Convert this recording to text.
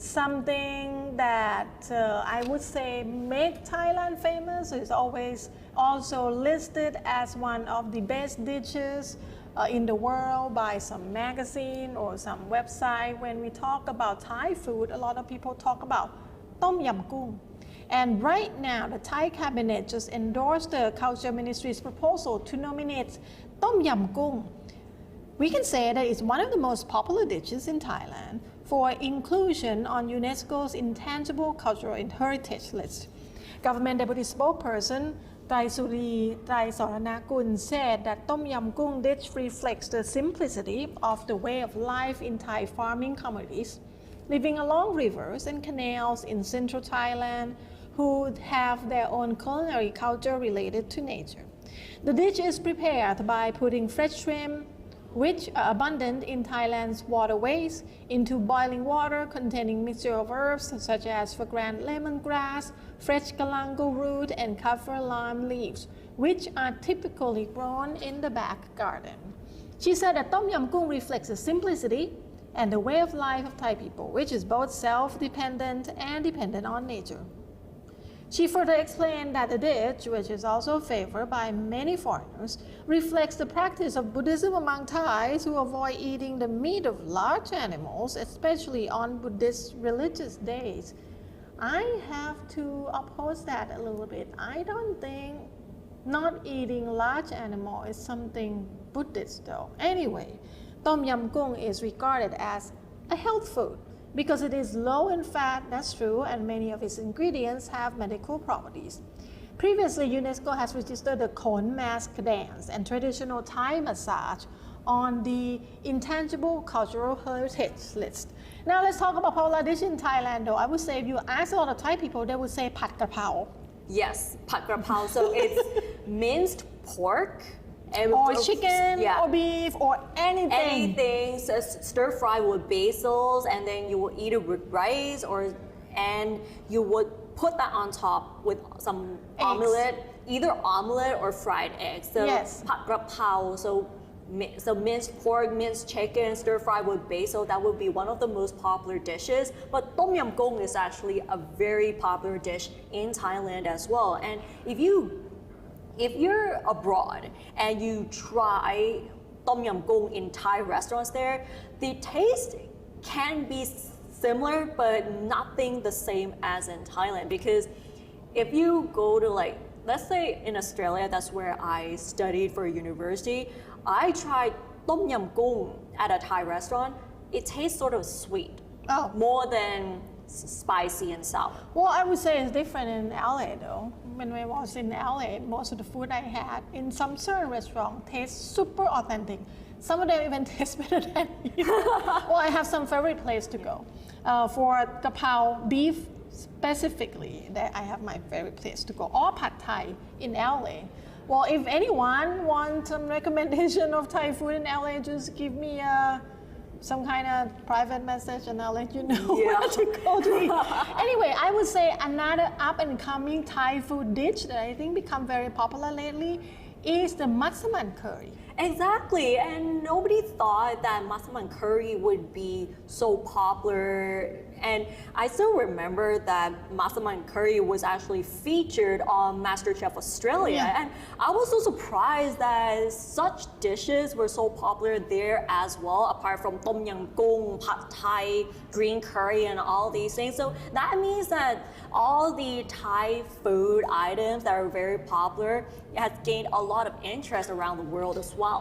something that I would say make Thailand famous is always also listed as one of the best dishes in the world by some magazine or some website. When we talk about Thai food, a lot of people talk about Tom Yam Goong. And right now, the Thai cabinet just endorsed the Culture Ministry's proposal to nominate Tom Yam Goong. We can say that it's one of the most popular dishes in Thailand for inclusion on UNESCO's intangible cultural heritage list. Government Deputy Spokesperson Traisuri Traisoranakul said that Tom Yam Goong dish reflects the simplicity of the way of life in Thai farming communities, living along rivers and canals in central Thailand, who have their own culinary culture related to nature. The dish is prepared by putting fresh shrimp, which are abundant in Thailand's waterways, into boiling water containing mixture of herbs such as fragrant lemongrass, fresh galangal root, and kaffir lime leaves, which are typically grown in the back garden. She said that Tom Yam Goong reflects the simplicity and the way of life of Thai people, which is both self-dependent and dependent on nature. She further explained that the dish, which is also favored by many foreigners, reflects the practice of Buddhism among Thais who avoid eating the meat of large animals, especially on Buddhist religious days. I have to oppose that a little bit. I don't think not eating large animal is something Buddhist though. Anyway, Tom Yam Goong is regarded as a health food because it is low in fat, that's true, and many of its ingredients have medical properties. Previously, UNESCO has registered the Khon mask dance and traditional Thai massage on the intangible cultural heritage list. Now let's talk about popular dish in Thailand though. I would say if you ask a lot of Thai people, they would say Pad Krapao. Yes, Pad Krapao. So it's minced pork, or chicken, or beef, or anything. Anything, so stir fry with basils, and then you will eat it with rice, and you would put that on top with some omelette, either omelette or fried eggs. So yes. Pad Krapao, so minced pork, minced chicken, stir fry with basil, that would be one of the most popular dishes. But Tom Yam Goong is actually a very popular dish in Thailand as well. And if you're abroad and you try Tom Yam Goong in Thai restaurants there, the taste can be similar, but nothing the same as in Thailand. Because if you go to let's say in Australia, that's where I studied for university, I tried Tom Yam Goong at a Thai restaurant. It tastes sort of sweet, more than spicy and sour. Well, I would say it's different in LA though. When I was in LA, most of the food I had in some certain restaurant tastes super authentic. Some of them even taste better than here. Well, I have some favorite place to go. For Kapao beef specifically, that I have my favorite place to go. Or Pad Thai in LA. Well, if anyone wants some recommendation of Thai food in LA, just give me some kind of private message and I'll let you know where to go to eat. Anyway, I would say another up and coming Thai food dish that I think become very popular lately is the massaman curry. Exactly, and nobody thought that massaman curry would be so popular. And I still remember that massaman curry was actually featured on MasterChef Australia. Yeah. And I was so surprised that such dishes were so popular there as well, apart from Tom Yam Goong, Pad Thai, green curry, and all these things. So that means that all the Thai food items that are very popular has gained a lot of interest around the world as well.